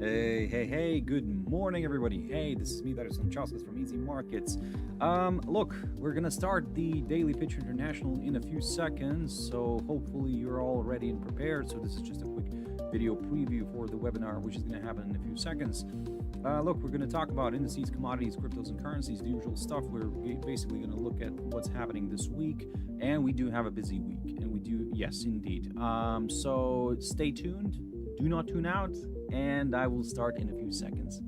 Hey, good morning, everybody. Hey, this is me, Darius Anucauskas from Easy Markets. Look, we're gonna start the Daily Pitch International in a few seconds, so hopefully you're all ready and prepared. So this is just a quick video preview for the webinar, which is gonna happen in a few seconds. Look, we're gonna talk about indices, commodities, cryptos, and currencies, the usual stuff. We're basically gonna look at what's happening this week, and we do have a busy week, and we do, yes, indeed. So stay tuned, do not tune out, and I will start in a few seconds.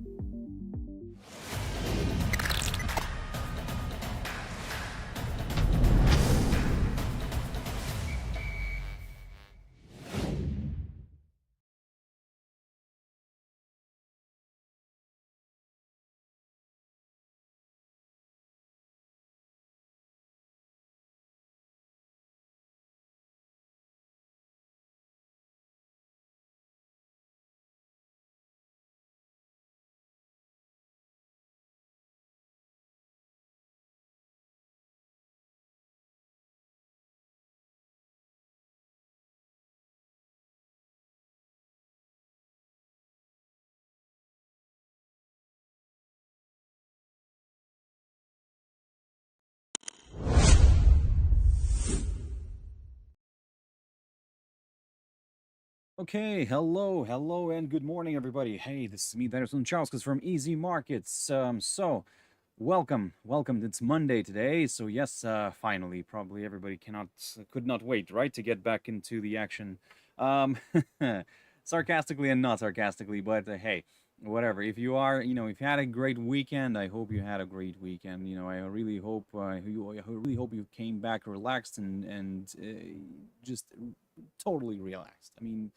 Okay, hello, and good morning, everybody. Hey, this is me, Darius Anucauskas from Easy Markets. Welcome. It's Monday today, so yes, finally, probably everybody could not wait, right, to get back into the action. Sarcastically and not sarcastically, but hey, whatever. If you are, if you had a great weekend, I hope you had a great weekend. I really hope you came back relaxed and just totally relaxed. I mean,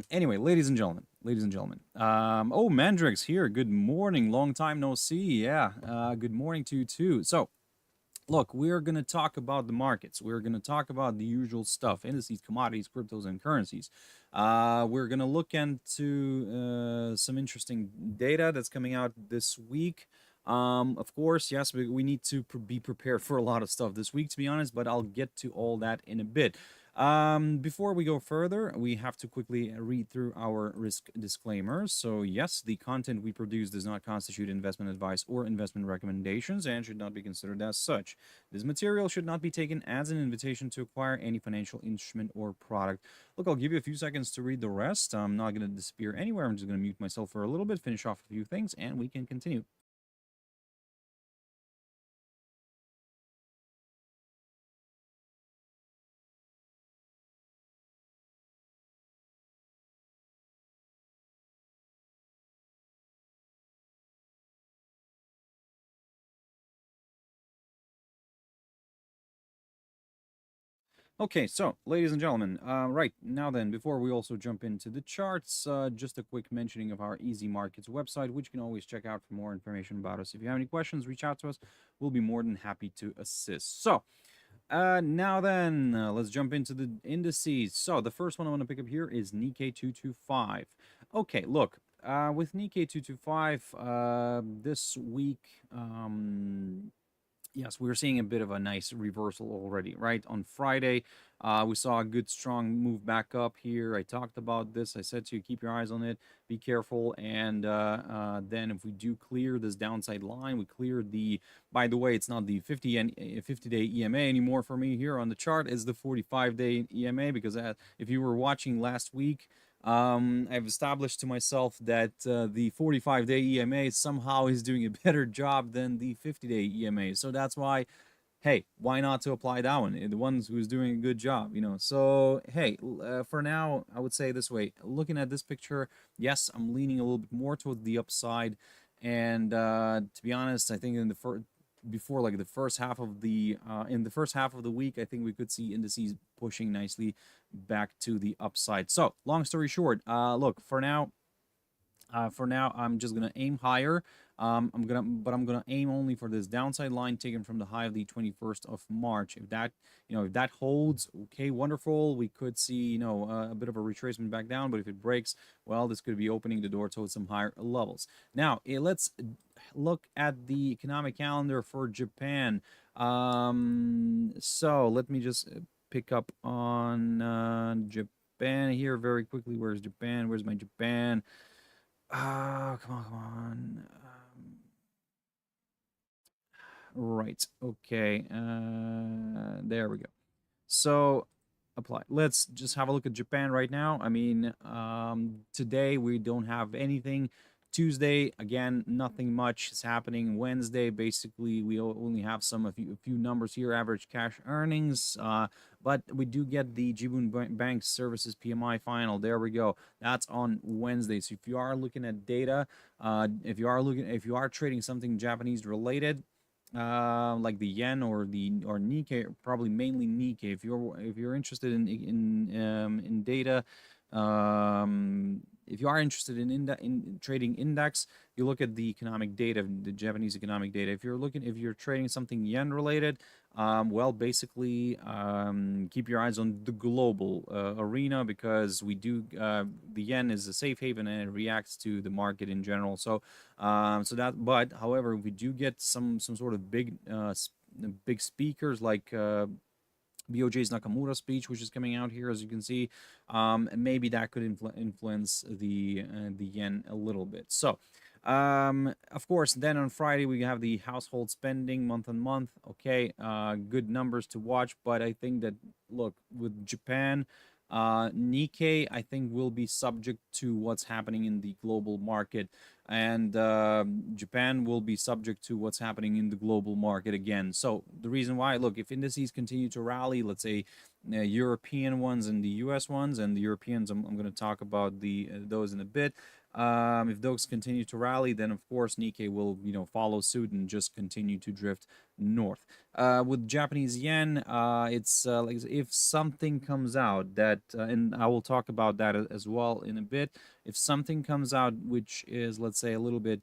anyway, ladies and gentlemen. Oh, Mandrix here. Good morning. Long time no see. Yeah. Good morning to you too. So, look, we're going to talk about the markets. We're going to talk about the usual stuff, indices, commodities, cryptos, and currencies. We're going to look into some interesting data that's coming out this week. Of course, yes, we need to be prepared for a lot of stuff this week, to be honest, but I'll get to all that in a bit. Before we go further, we have to quickly read through our risk disclaimers. So yes, the content we produce does not constitute investment advice or investment recommendations and should not be considered as such. This material should not be taken as an invitation to acquire any financial instrument or product. Look, I'll give you a few seconds to read the rest. I'm not going to disappear anywhere. I'm just going to mute myself for a little bit, finish off a few things, and we can continue. Okay, so, ladies and gentlemen, right, now then, before we also jump into the charts, just a quick mentioning of our Easy Markets website, which you can always check out for more information about us. If you have any questions, reach out to us. We'll be more than happy to assist. So, now then, let's jump into the indices. So, the first one I want to pick up here is Nikkei 225. Okay, look, with Nikkei 225, this week, yes, we're seeing a bit of a nice reversal already, right? On Friday, we saw a good, strong move back up here. I talked about this. I said to you, keep your eyes on it, be careful. And then if we do clear this downside line, we cleared the, by the way, it's not the 50-day EMA anymore for me here on the chart. It's the 45-day EMA because if you were watching last week, I've established to myself that the 45-day EMA somehow is doing a better job than the 50-day EMA. So that's why, hey, why not to apply that one? The ones who's doing a good job, So, hey, for now, I would say this way. Looking at this picture, yes, I'm leaning a little bit more towards the upside. And to be honest, I think in the first half of the week, I think we could see indices pushing nicely back to the upside. So, long story short, look, for now, I'm just gonna aim higher. I'm gonna aim only for this downside line taken from the high of the 21st of March. If that holds, okay, wonderful. We could see, a bit of a retracement back down, but if it breaks, well, this could be opening the door towards some higher levels. Now, let's look at the economic calendar for Japan. So let me just pick up on Japan here very quickly. Where's Japan? Where's my Japan? Come on. Right. Okay. There we go. So apply. Let's just have a look at Japan right now. I mean, today we don't have anything. Tuesday, again, nothing much is happening. Wednesday, basically, we only have a few numbers here. Average cash earnings, but we do get the Jibun Bank Services PMI final. There we go. That's on Wednesday. So if you are looking at data, if you are trading something Japanese related, like the yen or Nikkei, probably mainly Nikkei. If you're interested in data, if you are interested in trading index, you look at the economic data, the Japanese economic data. If you're trading something yen related, well, basically, keep your eyes on the global arena, because the yen is a safe haven and it reacts to the market in general. But however, we do get some sort of big speakers like BOJ's Nakamura speech, which is coming out here, as you can see. Maybe that could influence the yen a little bit. So, of course, then on Friday we have the household spending month on month. Okay, good numbers to watch, but I think that, look, with Japan, Nikkei, I think, will be subject to what's happening in the global market, and Japan will be subject to what's happening in the global market again. So the reason why, look, if indices continue to rally, let's say European ones and the US ones, and the Europeans, I'm going to talk about those in a bit. If those continue to rally, then of course Nikkei will, follow suit and just continue to drift north. With Japanese yen, it's like, if something comes out that, and I will talk about that as well in a bit. If something comes out which is, let's say, a little bit,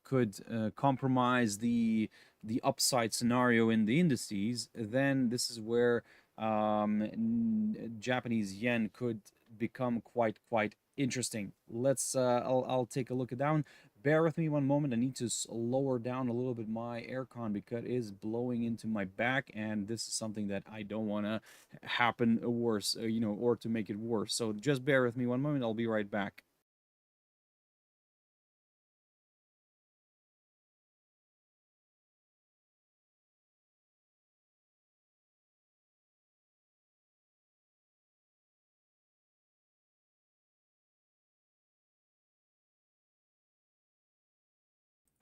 could compromise the upside scenario in the indices, then this is where Japanese yen could become quite interesting. I'll take a look at down. Bear with me one moment. I need to lower down a little bit my aircon because it is blowing into my back, and this is something that I don't want to happen worse, or to make it worse. So just bear with me one moment. I'll be right back.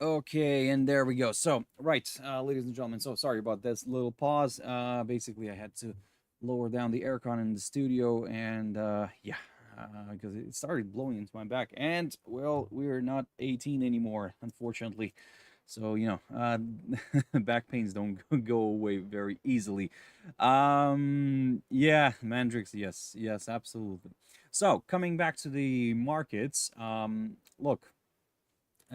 Okay, and there we go. So, right, ladies and gentlemen. So sorry about this little pause. Basically, I had to lower down the aircon in the studio, and yeah, because it started blowing into my back. And well, we're not 18 anymore, unfortunately. So back pains don't go away very easily. Yeah, Mandrix. Yes, yes, absolutely. So coming back to the markets. Look.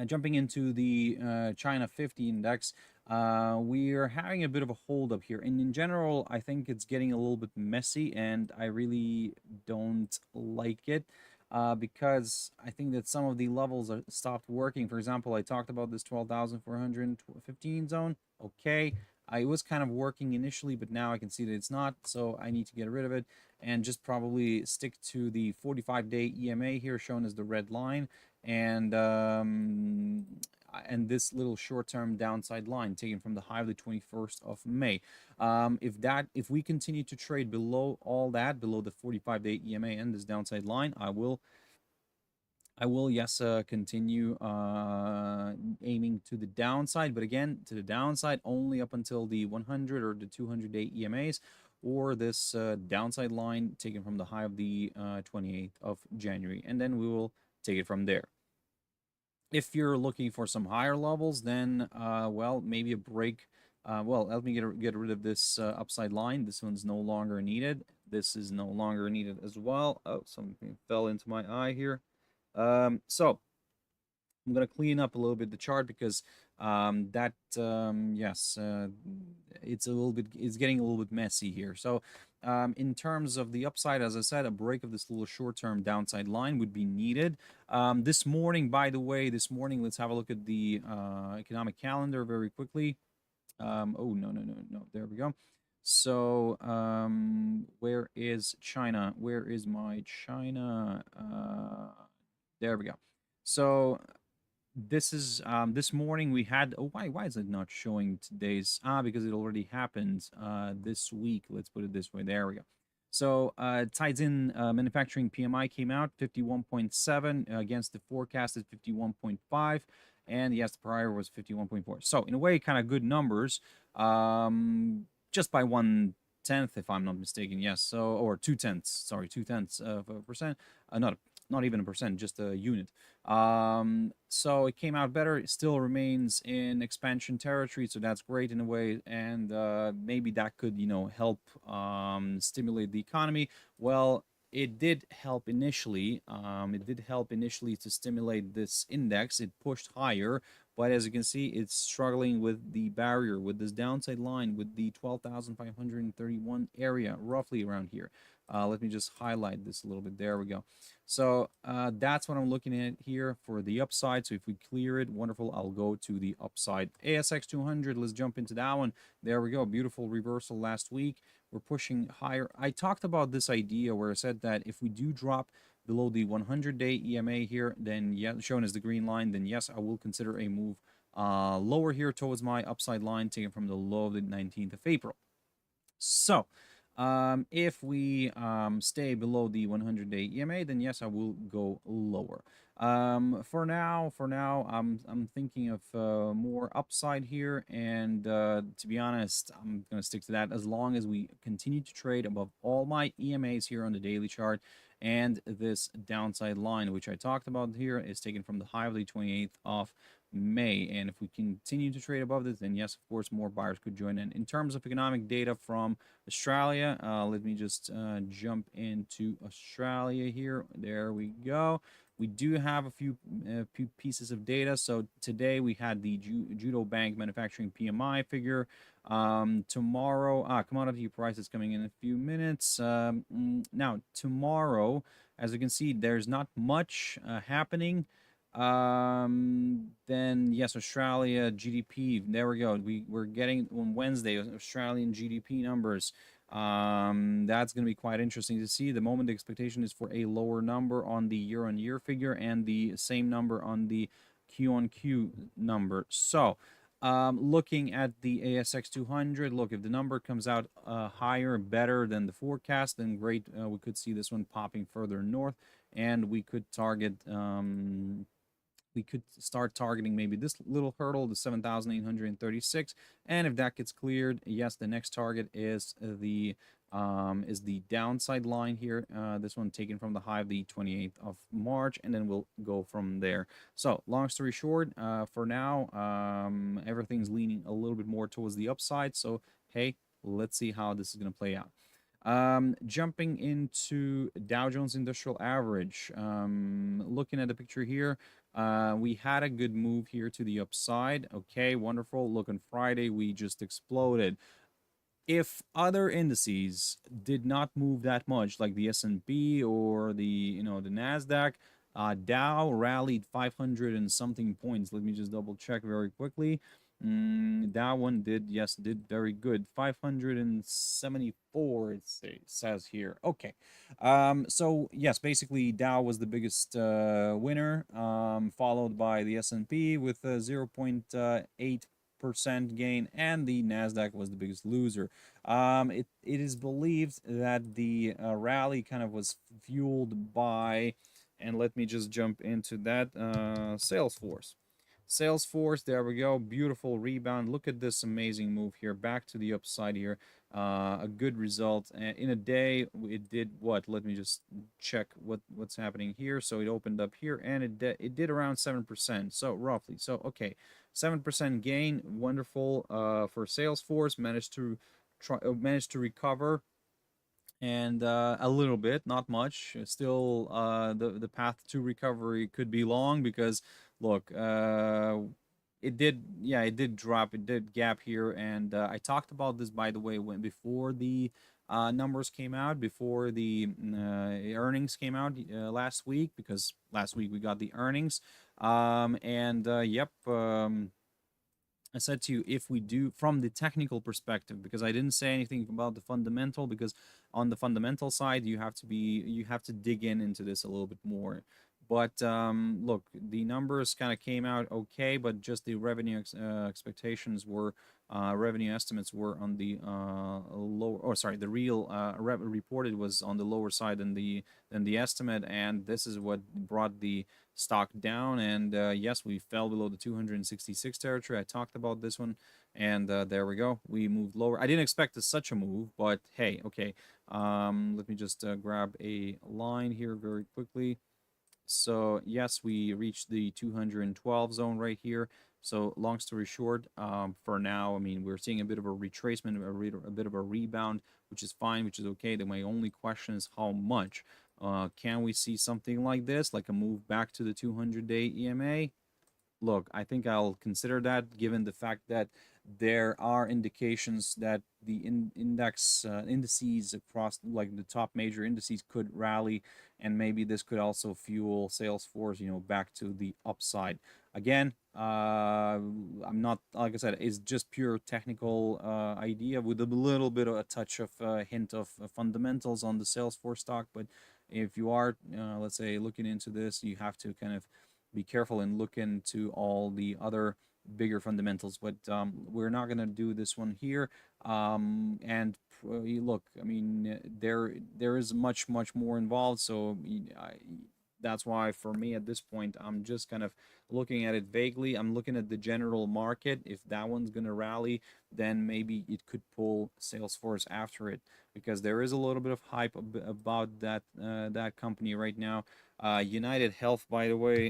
Jumping into the China 50 index, we are having a bit of a hold up here. And in general, I think it's getting a little bit messy, and I really don't like it, because I think that some of the levels are stopped working. For example, I talked about this 12,415 zone. Okay. I was kind of working initially, but now I can see that it's not, so I need to get rid of it and just probably stick to the 45-day EMA here, shown as the red line, and this little short-term downside line taken from the high of the 21st of May. If we continue to trade below all that, below the 45-day EMA and this downside line, I will, yes, continue aiming to the downside, but again, to the downside only up until the 100 or the 200-day EMAs, or this downside line taken from the high of the 28th of January, and then we will take it from there. If you're looking for some higher levels, then, well, maybe a break. Well, let me get rid of this upside line. This one's no longer needed. This is no longer needed as well. Oh, something fell into my eye here. So I'm going to clean up a little bit the chart, because yes, it's getting a little bit messy here. So in terms of the upside, as I said, a break of this little short-term downside line would be needed. This morning, by the way, let's have a look at the economic calendar very quickly. Oh, no, there we go. So where is China? Where is my China? There we go. So this is this morning we had, oh, why is it not showing today's, because it already happened this week. Let's put it this way. There we go. So ties in manufacturing PMI came out 51.7 against the forecast at 51.5, and yes, the prior was 51.4. So in a way, kind of good numbers, just by 1/10 if I'm not mistaken. Yes, so, or 2/10, sorry, 2/10 of a percent, not even a percent, just a unit. So it came out better. It still remains in expansion territory, so that's great in a way, and maybe that could, help stimulate the economy. Well, it did help initially. It did help initially to stimulate this index. It pushed higher, but as you can see, it's struggling with the barrier, with this downside line, with the 12,531 area, roughly around here. Let me just highlight this a little bit. There we go. So that's what I'm looking at here for the upside. So if we clear it, wonderful. I'll go to the upside. ASX 200, let's jump into that one. There we go. Beautiful reversal last week. We're pushing higher. I talked about this idea where I said that if we do drop below the 100-day EMA here, then yeah, shown as the green line, then yes, I will consider a move lower here towards my upside line taken from the low of the 19th of April. So if we stay below the 100-day EMA, then yes, I will go lower. For now, I'm thinking of more upside here, and to be honest, I'm gonna stick to that as long as we continue to trade above all my EMAs here on the daily chart, and this downside line, which I talked about here, is taken from the high of the 28th of May. And if we continue to trade above this, then yes, of course, more buyers could join in. In terms of economic data from Australia, let me just jump into Australia here. There we go. We do have a few pieces of data. So today we had the Judo Bank manufacturing PMI figure. Tomorrow, commodity prices coming in a few minutes. Now, tomorrow, as you can see, there's not much happening. Then yes, Australia GDP. There we go. We're getting on Wednesday Australian GDP numbers. That's going to be quite interesting to see. The moment the expectation is for a lower number on the year-on-year figure and the same number on the Q-on-Q number. So, looking at the ASX 200, look, if the number comes out higher, better than the forecast, then great. We could see this one popping further north, and we could target. We could start targeting maybe this little hurdle, the 7,836, and if that gets cleared, yes, the next target is the downside line here. This one taken from the high of the 28th of March, and then we'll go from there. So, long story short, for now, everything's leaning a little bit more towards the upside. So, hey, let's see how this is going to play out. Jumping into Dow Jones Industrial Average, looking at the picture here, we had a good move here to the upside. Okay, wonderful. Look, on Friday, we just exploded. If other indices did not move that much, like the S&P or the NASDAQ, Dow rallied 500 and something points. Let me just double check very quickly. That one did very good. 574 it says here. Okay. So yes, basically Dow was the biggest winner, followed by the S&P with a 0.8% gain, and the Nasdaq was the biggest loser. It is believed that the rally kind of was fueled by, and let me just jump into that, Salesforce. Salesforce, there we go. Beautiful rebound. Look at this amazing move here. Back to the upside here. A good result. In a day, it did what? Let me just check what's happening here. So it opened up here, and it did around 7%. So roughly. So, okay. 7% gain. Wonderful for Salesforce. Managed to recover. And a little bit, not much. Still, the path to recovery could be long because, look, it did drop, it did gap here, and I talked about this, by the way, before the numbers came out, before the earnings came out last week, because last week we got the earnings, yep. I said to you, if we do from the technical perspective, because I didn't say anything about the fundamental, because on the fundamental side you have to dig into this a little bit more. But look, the numbers kind of came out okay, but just the revenue expectations were, revenue estimates were on the lower, or sorry, the real reported was on the lower side than the estimate, and this is what brought the stock down. And yes, we fell below the 266 territory. I talked about this one, and there we go. We moved lower. I didn't expect such a move, but hey, okay. Let me just grab a line here very quickly. So yes, we reached the 212 zone right here. So long story short, for now, I mean, we're seeing a bit of a retracement, a bit of a rebound, which is fine, which is okay. Then my only question is how much. Can we see something like this, like a move back to the 200-day EMA? Look, I think I'll consider that, given the fact that there are indications that the indices across, like the top major indices, could rally, and maybe this could also fuel Salesforce, back to the upside. Again, I'm not, like I said, it's just pure technical idea with a little bit of a touch of hint of fundamentals on the Salesforce stock. But if you are, let's say, looking into this, you have to kind of be careful and look into all the other bigger fundamentals. But we're not going to do this one here. And look, I mean, there is much more involved. So that's why for me at this point, I'm just kind of looking at it vaguely. I'm looking at the general market. If that one's going to rally, then maybe it could pull Salesforce after it, because there is a little bit of hype about that company right now. United Health, by the way,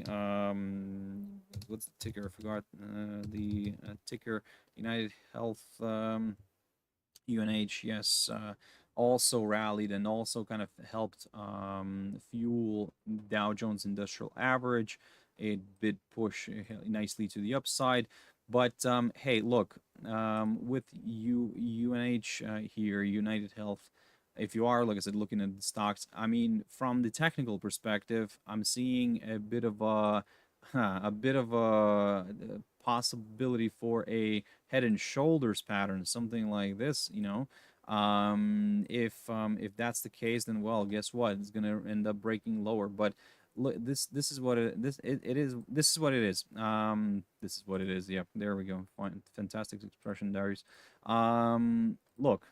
what's the ticker? I forgot the ticker. United Health, UNH, yes, also rallied and also kind of helped fuel Dow Jones Industrial Average. It did push nicely to the upside. But hey, look, with UNH here, United Health, if you are, like I said, looking at the stocks, I mean, from the technical perspective, I'm seeing a bit of a possibility for a head and shoulders pattern, something like this. If that's the case, then well, guess what? It's gonna end up breaking lower. But look, this is what it is. This is what it is. This is what it is. Yep, there we go. Fine, fantastic expression, Darius. Look,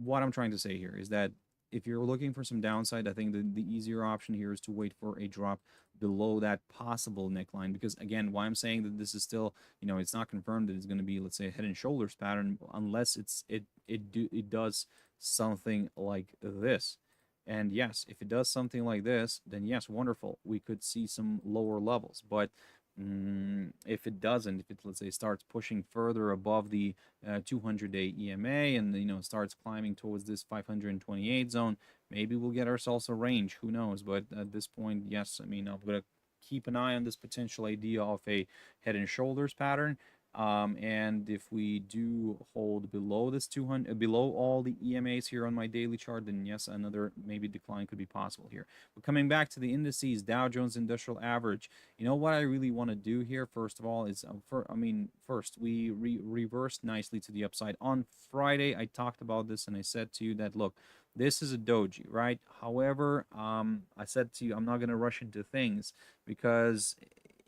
what I'm trying to say here is that if you're looking for some downside, I think the easier option here is to wait for a drop below that possible neckline. Because again, why I'm saying that this is still, it's not confirmed that it's going to be, let's say, a head and shoulders pattern, unless it does something like this. And yes, if it does something like this, then yes, wonderful. We could see some lower levels. But if it doesn't, if it, let's say, starts pushing further above the 200-day EMA, and starts climbing towards this 528 zone, maybe we'll get ourselves a range. Who knows? But at this point, yes, I mean, I'm gonna keep an eye on this potential idea of a head and shoulders pattern. And if we do hold below this 200, below all the EMAs here on my daily chart, then yes, another maybe decline could be possible here. But coming back to the indices, Dow Jones Industrial Average, what I really want to do here, first of all, is first we reversed nicely to the upside on Friday. I talked about this and I said to you that, look, this is a doji, right? However, I said to you, I'm not going to rush into things, because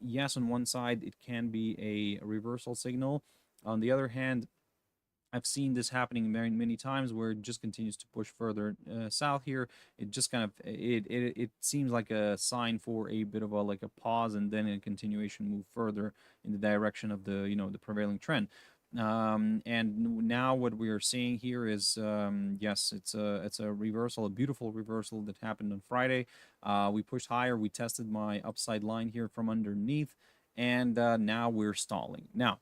yes, on one side, it can be a reversal signal. On the other hand, I've seen this happening many times, where it just continues to push further south here. It just kind of, it seems like a sign for a bit of a pause, and then a continuation move further in the direction of the the prevailing trend. And now what we are seeing here is, yes, it's a reversal, a beautiful reversal that happened on Friday. We pushed higher. We tested my upside line here from underneath, and now we're stalling. Now,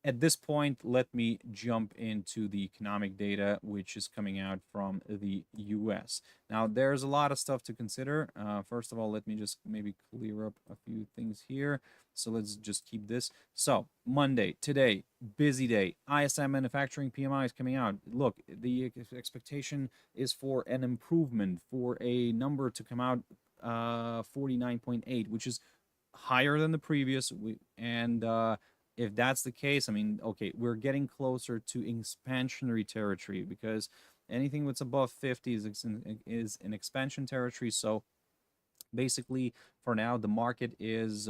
at this point, let me jump into the economic data, which is coming out from the US. Now, there's a lot of stuff to consider. First of all, let me just maybe clear up a few things here. So let's just keep this. So Monday, today, busy day. ISM manufacturing PMI is coming out. Look, the expectation is for an improvement, for a number to come out 49.8, which is higher than the previous. If that's the case, I mean, okay, we're getting closer to expansionary territory, because anything that's above 50 is an expansion territory. So Basically, for now, the market is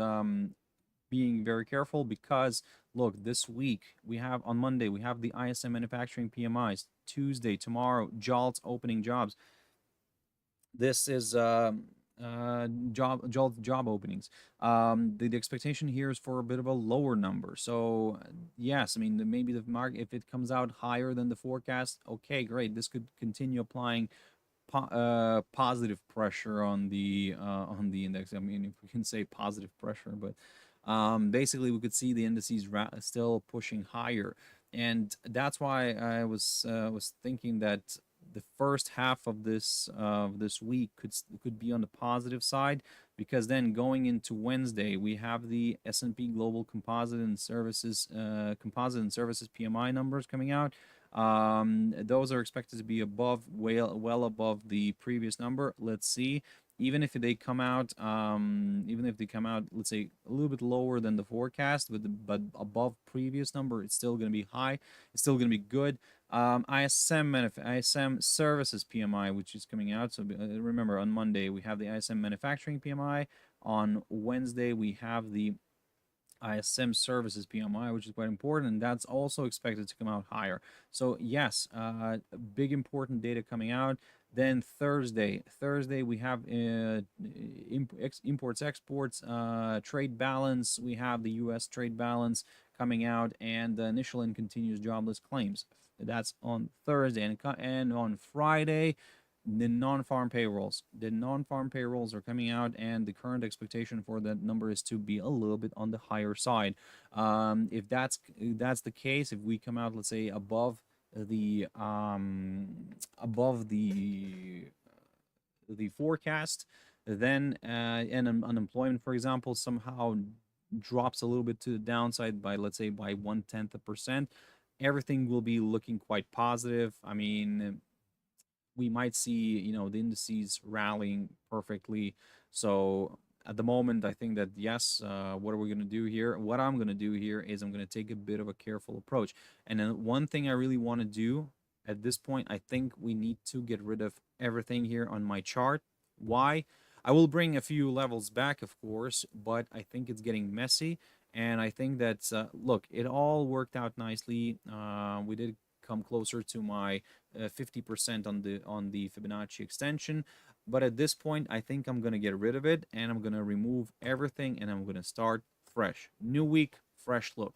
being very careful because look, this week we have on Monday we have the ISM manufacturing PMIs. Tuesday, tomorrow, JOLTS opening jobs. This is job openings. The expectation here is for a bit of a lower number. So yes, I mean maybe the market, if it comes out higher than the forecast, okay, great. This could continue applying positive pressure on the index. I mean, if we can say positive pressure, but basically we could see the indices still pushing higher, and that's why I was thinking that the first half of this week could be on the positive side, because then going into Wednesday we have the S&P Global Composite and Services PMI numbers coming out. Those are expected to be well above the previous number. Let's see. Even if they come out, let's say a little bit lower than the forecast, but above previous number, it's still going to be high. It's still going to be good. ISM Services PMI, which is coming out. So remember, on Monday we have the ISM Manufacturing PMI. On Wednesday we have the ISM Services PMI, which is quite important, and that's also expected to come out higher. So yes, big important data coming out. Then Thursday we have imports, exports, trade balance. We have the U.S. trade balance coming out, and the initial and continuous jobless claims. That's on Thursday, and on Friday, the non-farm payrolls. The non-farm payrolls are coming out, and the current expectation for that number is to be a little bit on the higher side. If that's the case, if we come out, let's say, above the forecast, then and unemployment, for example, somehow drops a little bit to the downside by, let's say, by 0.1%, everything will be looking quite positive. I mean, we might see, the indices rallying perfectly. So at the moment, I think that yes, what are we going to do here? What I'm going to do here is I'm going to take a bit of a careful approach. And then one thing I really want to do at this point, I think we need to get rid of everything here on my chart. Why? I will bring a few levels back, of course, but I think it's getting messy. And I think that, look, it all worked out nicely. We did come closer to my 50% on the Fibonacci extension, but at this point I think I'm gonna get rid of it, and I'm gonna remove everything, and I'm gonna start fresh. New week, fresh look.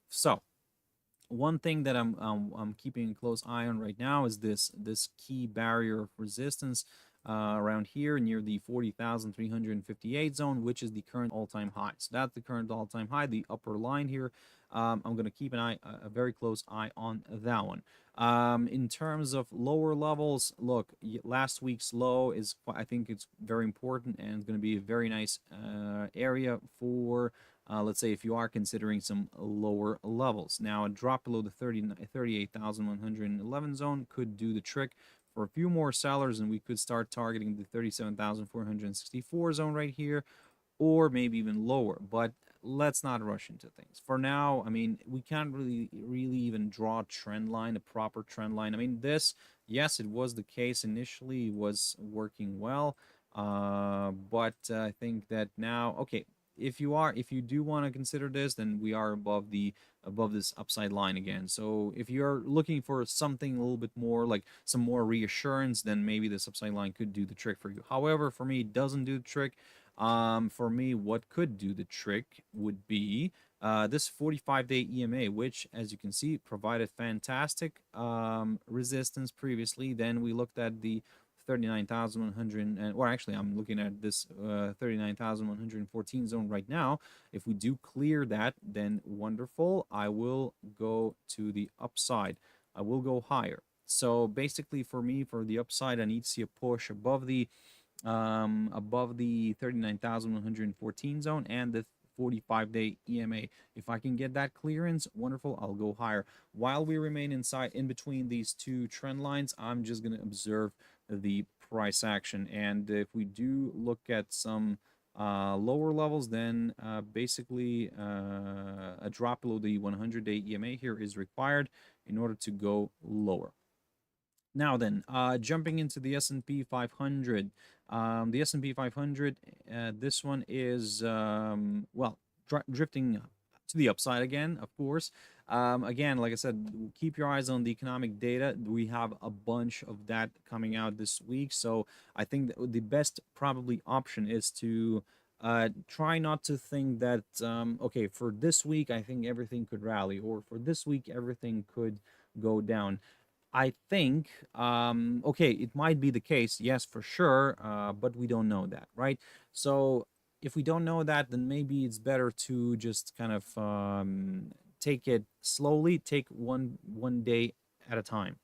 So one thing that I'm keeping a close eye on right now is this key barrier of resistance around here near the 40,358 zone, which is the current all-time high. So that's the current all-time high, the upper line here. I'm going to keep a very close eye on that one. In terms of lower levels, look, last week's low is, I think it's very important, and it's going to be a very nice area for, let's say, if you are considering some lower levels. Now, a drop below the 38,111 zone could do the trick for a few more sellers, and we could start targeting the 37,464 zone right here, or maybe even lower. But let's not rush into things. For now, I mean, we can't really even draw a trend line, a proper trend line. I mean, this, yes, it was the case initially, it was working well, but I think that now, okay, if you do want to consider this, then we are above this upside line again. So if you're looking for something a little bit more, like some more reassurance, then maybe this upside line could do the trick for you. However, for me, it doesn't do the trick. For me, what could do the trick would be this 45-day EMA, which, as you can see, provided fantastic resistance previously. Then we looked at the 39,100, or actually I'm looking at this 39,114 zone right now. If we do clear that, then wonderful. I will go to the upside. I will go higher. So basically, for me, for the upside, I need to see a push above the 39,114 zone and the 45-day EMA. If I can get that clearance, wonderful, I'll go higher. While we remain in between these two trend lines, I'm just going to observe the price action. And if we do look at some lower levels, then basically a drop below the 100-day EMA here is required in order to go lower. Now then, jumping into the S&P 500, The S&P 500, this one is, well, drifting to the upside again, of course. Again, like I said, keep your eyes on the economic data. We have a bunch of that coming out this week. So I think that the best probably option is to try not to think that, okay, for this week, I think everything could rally, or for this week, everything could go down. I think, okay, it might be the case, yes, for sure, but we don't know that, right? So if we don't know that, then maybe it's better to just kind of take it slowly, take one day at a time.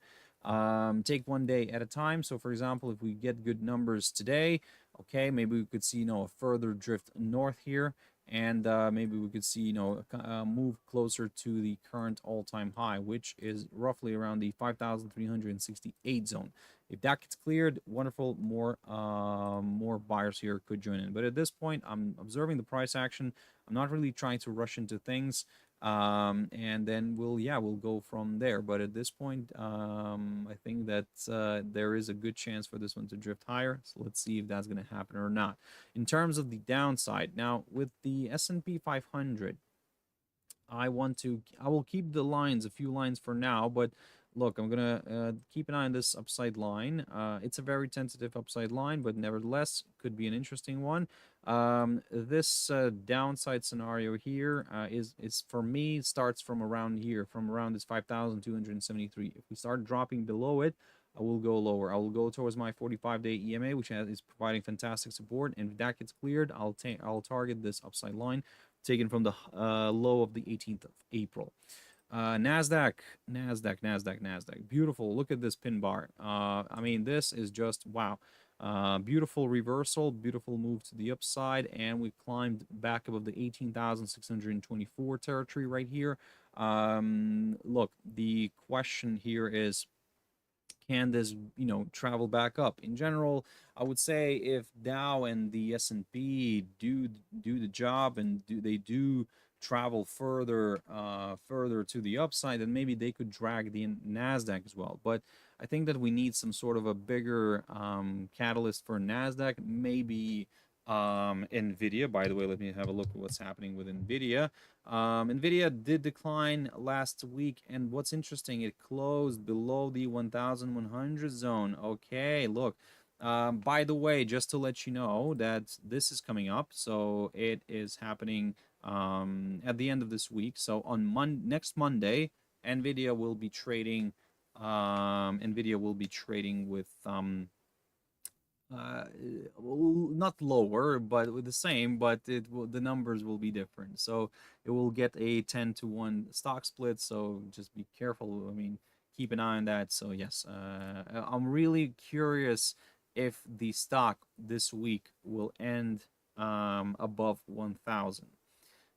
Take one day at a time. So, for example, if we get good numbers today, okay, maybe we could see, a further drift north here, and maybe we could see, move closer to the current all-time high, which is roughly around the 5,368 zone. If that gets cleared, wonderful. More buyers here could join in. But at this point, I'm observing the price action. I'm not really trying to rush into things. And then we'll go from there. But at this point, I think that there is a good chance for this one to drift higher. So let's see if that's going to happen or not. In terms of the downside, now with the S&P 500, I will keep the lines, a few lines for now, but look, I'm gonna keep an eye on this upside line. It's a very tentative upside line, but nevertheless could be an interesting one. This downside scenario here is for me starts from around here, from around this 5,273. If we start dropping below it, I will go lower. I will go towards my 45-day EMA, which is providing fantastic support, and if that gets cleared, I'll target this upside line taken from the low of the 18th of April. Nasdaq. Beautiful. Look at this pin bar. I mean, this is just wow. Beautiful reversal, beautiful move to the upside, and we climbed back above the 18,624 territory right here. Look, the question here is, can this travel back up? In general, I would say if Dow and the S&P do the job, and they do travel further to the upside, then maybe they could drag the Nasdaq as well. But I think that we need some sort of a bigger catalyst for Nasdaq. Maybe Nvidia. By the way, let me have a look at what's happening with Nvidia. Nvidia did decline last week, and what's interesting, it closed below the 1,100 zone. Okay, look. By the way, just to let you know that this is coming up, so it is happening at the end of this week. So on next Monday, Nvidia will be trading. Nvidia will be trading with not lower, but with the same, but the numbers will be different. So it will get a 10-to-1 stock split. So just be careful. I mean, keep an eye on that. So yes, I'm really curious if the stock this week will end above 1,000.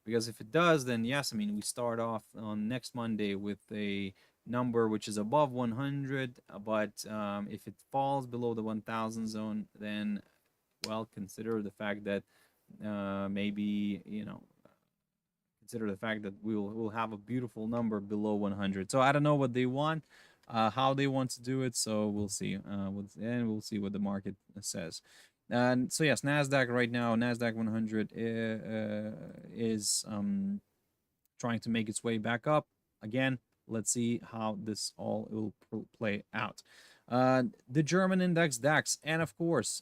Because if it does, then yes, I mean, we start off on next Monday with a number which is above 100, but if it falls below the 1,000 zone, then, well, consider the fact that maybe, consider the fact that we'll have a beautiful number below 100. So I don't know what they want, how they want to do it, so we'll see. And we'll see what the market says. And so yes, Nasdaq right now, Nasdaq 100 is trying to make its way back up. Again, let's see how this all will play out. The German index DAX, and of course,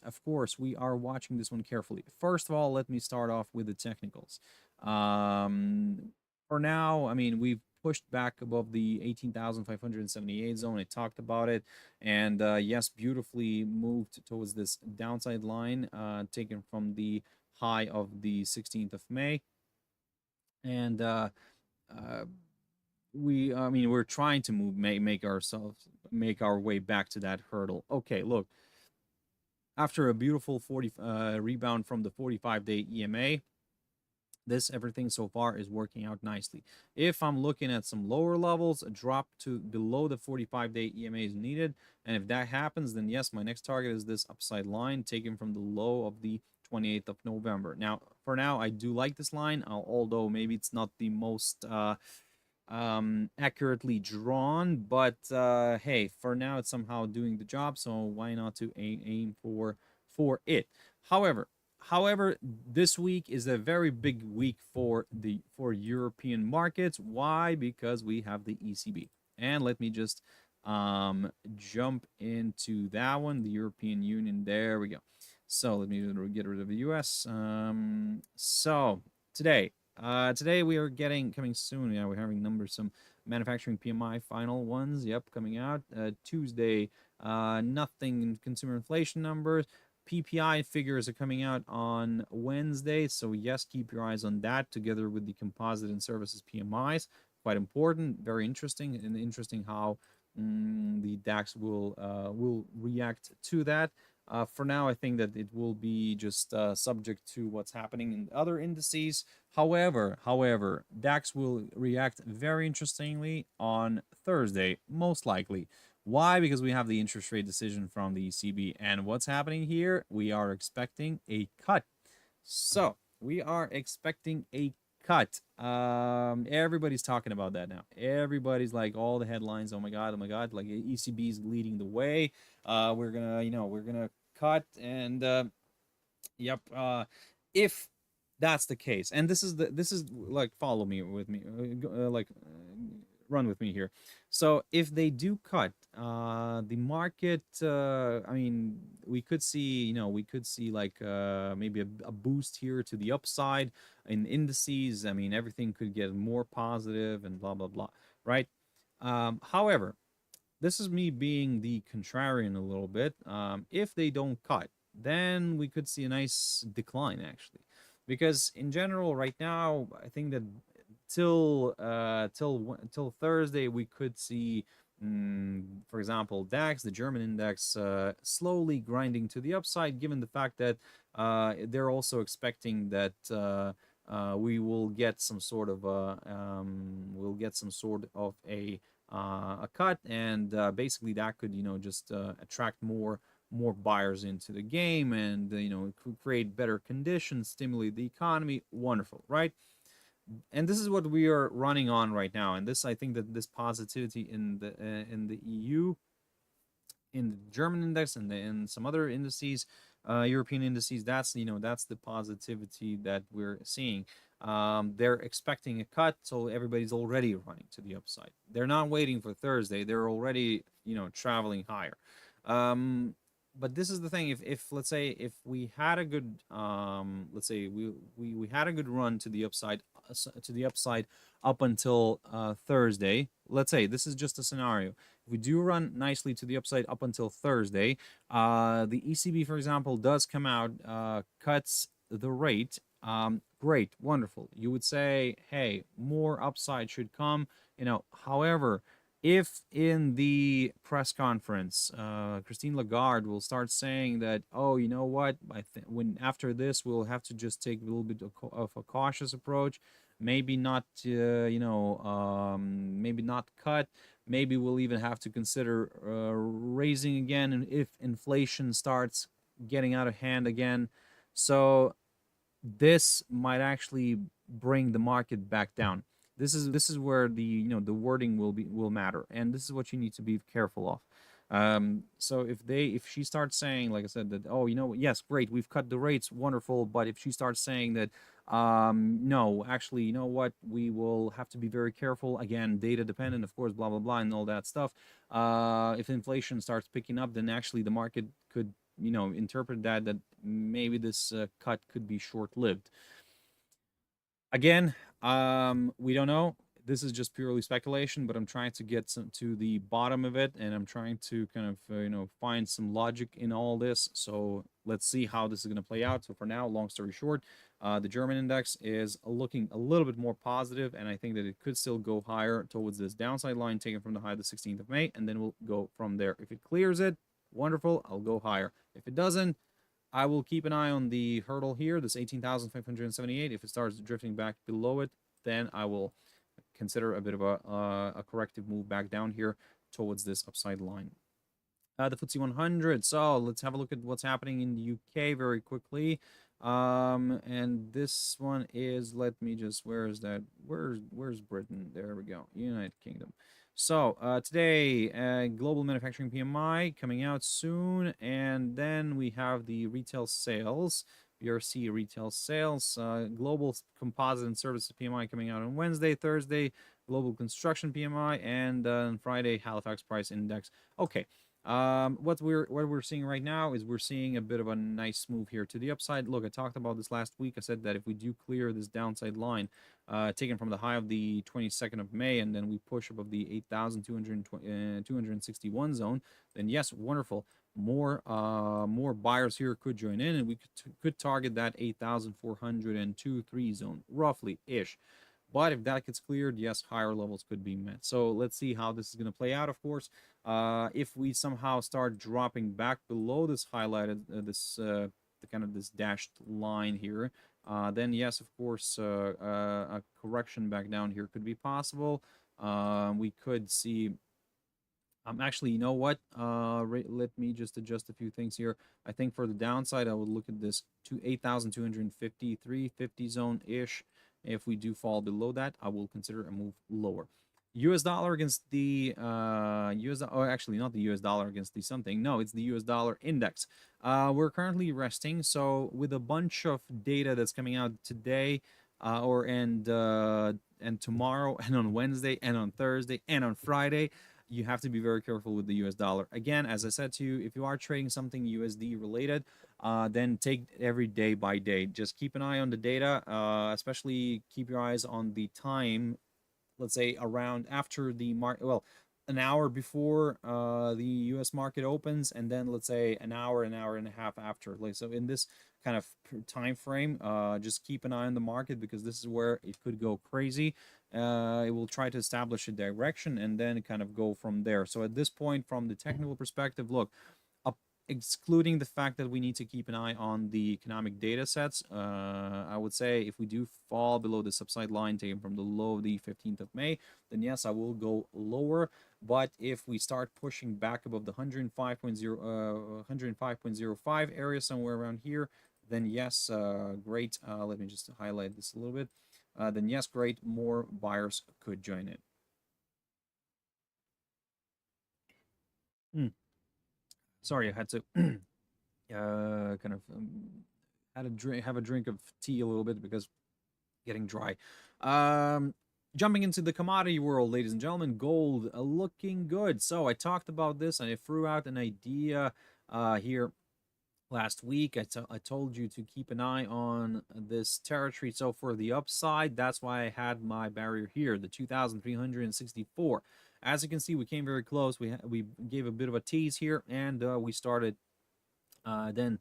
we are watching this one carefully. First of all, let me start off with the technicals. For now, I mean, we've pushed back above the 18,578 zone. I talked about it, and yes, beautifully moved towards this downside line, taken from the high of the 16th of May. And we're trying to make our way back to that hurdle. Okay, look, after a beautiful rebound from the 45-day EMA, everything so far is working out nicely. If I'm looking at some lower levels, a drop to below the 45-day EMA is needed, and if that happens, then yes, my next target is this upside line taken from the low of the 28th of November. Now, for now, I do like this line, although maybe it's not the most accurately drawn, but hey, for now it's somehow doing the job, so why not to aim for for it. However, this week is a very big week for European markets. Why? Because we have the ECB. And let me just jump into that one, the European Union. There we go. So let me get rid of the US. So today we are coming soon. Yeah, we're having some manufacturing PMI final ones. Yep, coming out Tuesday. Nothing consumer inflation numbers. PPI figures are coming out on Wednesday, so yes, keep your eyes on that together with the composite and services PMIs. Quite important, very interesting, and interesting how the DAX will react to that. For now, I think that it will be just subject to what's happening in other indices. However, DAX will react very interestingly on Thursday, most likely. Why? Because we have the interest rate decision from the ECB. And what's happening here? We are expecting a cut. So we are expecting a cut. Everybody's talking about that now. Everybody's like, all the headlines, oh my god, like ECB is leading the way. We're gonna cut. And yep, if that's the case, and this is like, follow me with me, run with me here. So if they do cut, the market, I mean, we could see, like maybe a boost here to the upside in indices. I mean, everything could get more positive and blah blah blah, right? However, this is me being the contrarian a little bit. If they don't cut, then we could see a nice decline actually, because in general right now I think that till Thursday we could see, for example, DAX, the German index, slowly grinding to the upside, given the fact that they're also expecting that we will get some sort of a cut, and basically that could just attract more buyers into the game, and create better conditions, stimulate the economy. Wonderful, right? And this is what we are running on right now. And I think that this positivity in the EU, in the German index, and in some other indices, European indices, that's the positivity that we're seeing. They're expecting a cut, so everybody's already running to the upside. They're not waiting for Thursday. They're already traveling higher. But this is the thing. If let's say if we had a good let's say we had a good run to the upside up until Thursday. Let's say this is just a scenario. If we do run nicely to the upside up until Thursday, the ECB, for example, does come out, cuts the rate. Great, wonderful. You would say, hey, more upside should come. However, if in the press conference, Christine Lagarde will start saying that, oh, you know what, after this, we'll have to just take a little bit of a cautious approach, maybe not, maybe not cut, maybe we'll even have to consider raising again, and if inflation starts getting out of hand again. So this might actually bring the market back down. This is where the wording will matter, and this is what you need to be careful of. So if she starts saying, like I said, that, oh, yes, great, we've cut the rates, wonderful, but if she starts saying that, no, actually, you know what, we will have to be very careful, again, data dependent, of course, blah blah blah, and all that stuff. If inflation starts picking up, then actually the market could interpret that maybe this cut could be short-lived. Again, we don't know. This is just purely speculation, but I'm trying to get to the bottom of it, and I'm trying to kind of find some logic in all this. So let's see how this is going to play out. So for now, long story short, the German index is looking a little bit more positive, and I think that it could still go higher towards this downside line taken from the high the 16th of May, and then we'll go from there. If it clears it, wonderful, I'll go higher. If it doesn't, I will keep an eye on the hurdle here, this 18,578. If it starts drifting back below it, then I will consider a bit of a corrective move back down here towards this upside line. The FTSE 100. So let's have a look at what's happening in the UK very quickly. And this one is, let me just, where is that? Where's Britain? There we go. United Kingdom. So today, global manufacturing PMI coming out soon, and then we have the retail sales, BRC retail sales, global composite and services PMI coming out on Wednesday, Thursday, global construction PMI, and on Friday, Halifax Price Index. Okay. What we're seeing right now is we're seeing a bit of a nice move here to the upside. Look, I talked about this last week. I said that if we do clear this downside line, taken from the high of the 22nd of May, and then we push above the 8,261 zone, then yes, wonderful. More buyers here could join in, and we could target that 8,402-3 zone, roughly ish. But if that gets cleared, yes, higher levels could be met. So let's see how this is going to play out, of course. If we somehow start dropping back below this highlighted, the kind of this dashed line here, then yes, of course, a correction back down here could be possible. We could see. Actually, you know what? Let me just adjust a few things here. I think for the downside, I would look at this to 8,250, 350 zone ish. If we do fall below that, I will consider a move lower. US dollar against the or actually not the US dollar against the something. No, it's the US dollar index. We're currently resting. So with a bunch of data that's coming out today, and tomorrow, and on Wednesday, and on Thursday, and on Friday, you have to be very careful with the US dollar. Again, as I said to you, if you are trading something USD related, then take every day by day. Just keep an eye on the data, especially keep your eyes on the time, let's say around after the market, well, an hour before the US market opens, and then let's say an hour and a half after. Like, so in this kind of time frame, just keep an eye on the market, because this is where it could go crazy. It will try to establish a direction and then kind of go from there. So at this point, from the technical perspective, look, excluding the fact that we need to keep an eye on the economic data sets, I would say if we do fall below the subside line taken from the low of the 15th of May, then yes, I will go lower. But if we start pushing back above the 105.05 area, somewhere around here, then yes, great. Let me just highlight this a little bit. Then yes, great, more buyers could join in. Sorry, I had to kind of have a drink of tea a little bit because getting dry. Jumping into the commodity world, ladies and gentlemen, gold looking good. So I talked about this and I threw out an idea here last week. I told you to keep an eye on this territory. So for the upside, that's why I had my barrier here, the 2,364. As you can see, we came very close. We gave a bit of a tease here, and we started then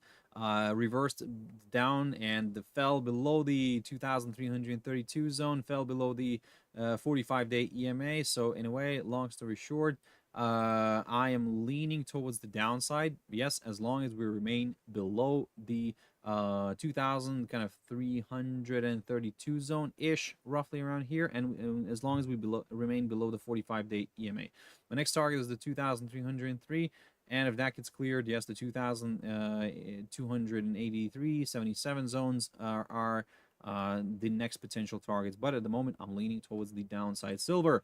reversed down and fell below the 2,332 zone, fell below the 45-day EMA. So in a way, long story short, I am leaning towards the downside. Yes, as long as we remain below the 2,000 kind of 332 zone ish, roughly around here, and as long as we remain below the 45-day EMA. My next target is the 2,303. And if that gets cleared, yes, the 2,283.77 zones are the next potential targets. But at the moment, I'm leaning towards the downside. Silver,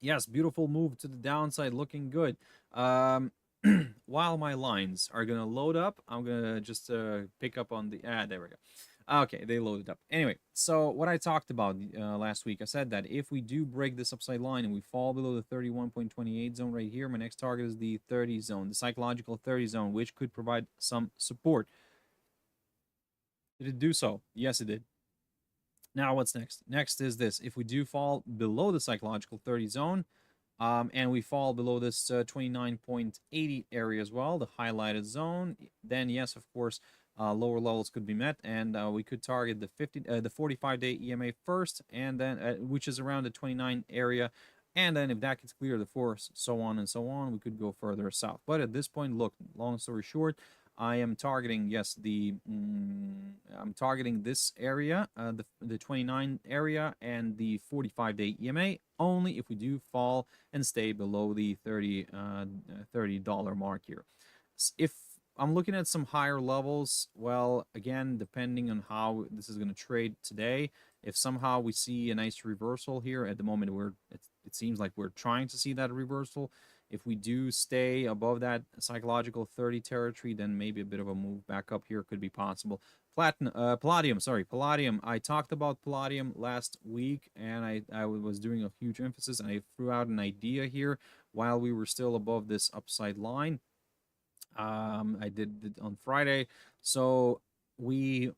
yes, beautiful move to the downside, looking good. While my lines are going to load up, I'm going to just pick up on the... there we go. Okay, they loaded up. Anyway, so what I talked about last week, I said that if we do break this upside line and we fall below the 31.28 zone right here, my next target is the 30 zone, the psychological 30 zone, which could provide some support. Did it do so? Yes, it did. Now, what's next? Next is this. If we do fall below the psychological 30 zone, and we fall below this 29.80 area as well, the highlighted zone, then yes, of course, lower levels could be met, and we could target the 45-day EMA first, and then which is around the 29 area, and then if that gets clear, the force, so on and so on, we could go further south. But at this point, look, long story short, I am targeting, yes, I'm targeting this area, the 29 area and the 45-day EMA, only if we do fall and stay below the $30 mark here. If I'm looking at some higher levels, well, again, depending on how this is going to trade today, if somehow we see a nice reversal here, at the moment it seems like we're trying to see that reversal. If we do stay above that psychological 30 territory, then maybe a bit of a move back up here could be possible. Palladium. I talked about Palladium last week, and I was doing a huge emphasis, and I threw out an idea here while we were still above this upside line. I did it on Friday. So we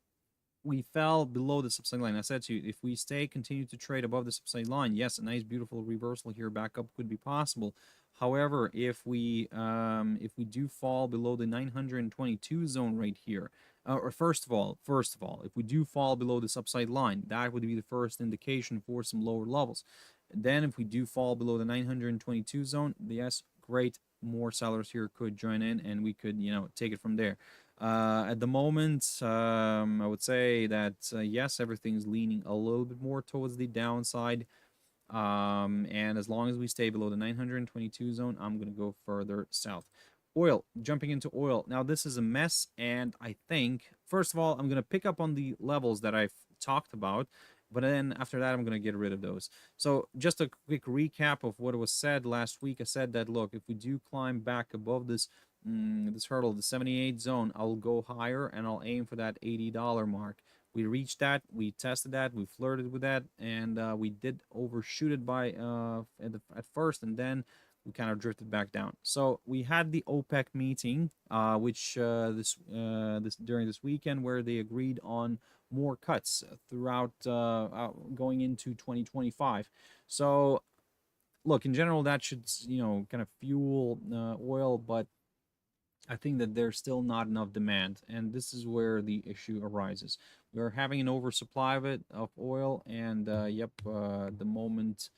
fell below the upside line. I said to you, if we continue to trade above the upside line, yes, a nice, beautiful reversal here, back up could be possible. However, if we do fall below the 922 zone right here, or first of all, if we do fall below this upside line, that would be the first indication for some lower levels. Then, if we do fall below the 922 zone, yes, great, more sellers here could join in, and we could, take it from there. At the moment, I would say that yes, everything's leaning a little bit more towards the downside. And as long as we stay below the 922 zone, I'm going to go further south. Oil, jumping into oil. Now, this is a mess, and I think, first of all, I'm going to pick up on the levels that I've talked about, but then after that, I'm going to get rid of those. So just a quick recap of what was said last week. I said that, look, if we do climb back above this hurdle, the 78 zone, I'll go higher, and I'll aim for that $80 mark. We reached that, we tested that, we flirted with that, and we did overshoot it by at first, and then we kind of drifted back down. So we had the OPEC meeting, which during this weekend, where they agreed on more cuts throughout going into 2025. So look, in general, that should kind of fuel oil, but I think that there's still not enough demand, and this is where the issue arises. We're having an oversupply of oil, and the moment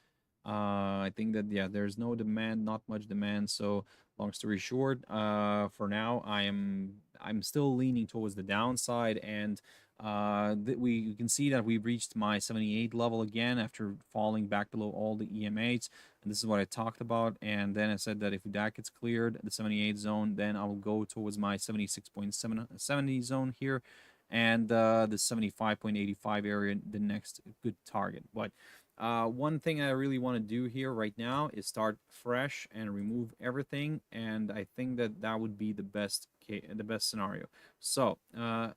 I think that there's no demand, not much demand. So long story short, for now, I'm still leaning towards the downside, and we can see that we've reached my 78 level again after falling back below all the EMAs. And this is what I talked about. And then I said that if that gets cleared, the 78 zone, then I will go towards my 76.70 zone here, and the 75.85 area, the next good target. But one thing I really want to do here right now is start fresh and remove everything, and I think that that would be the best scenario. So I'm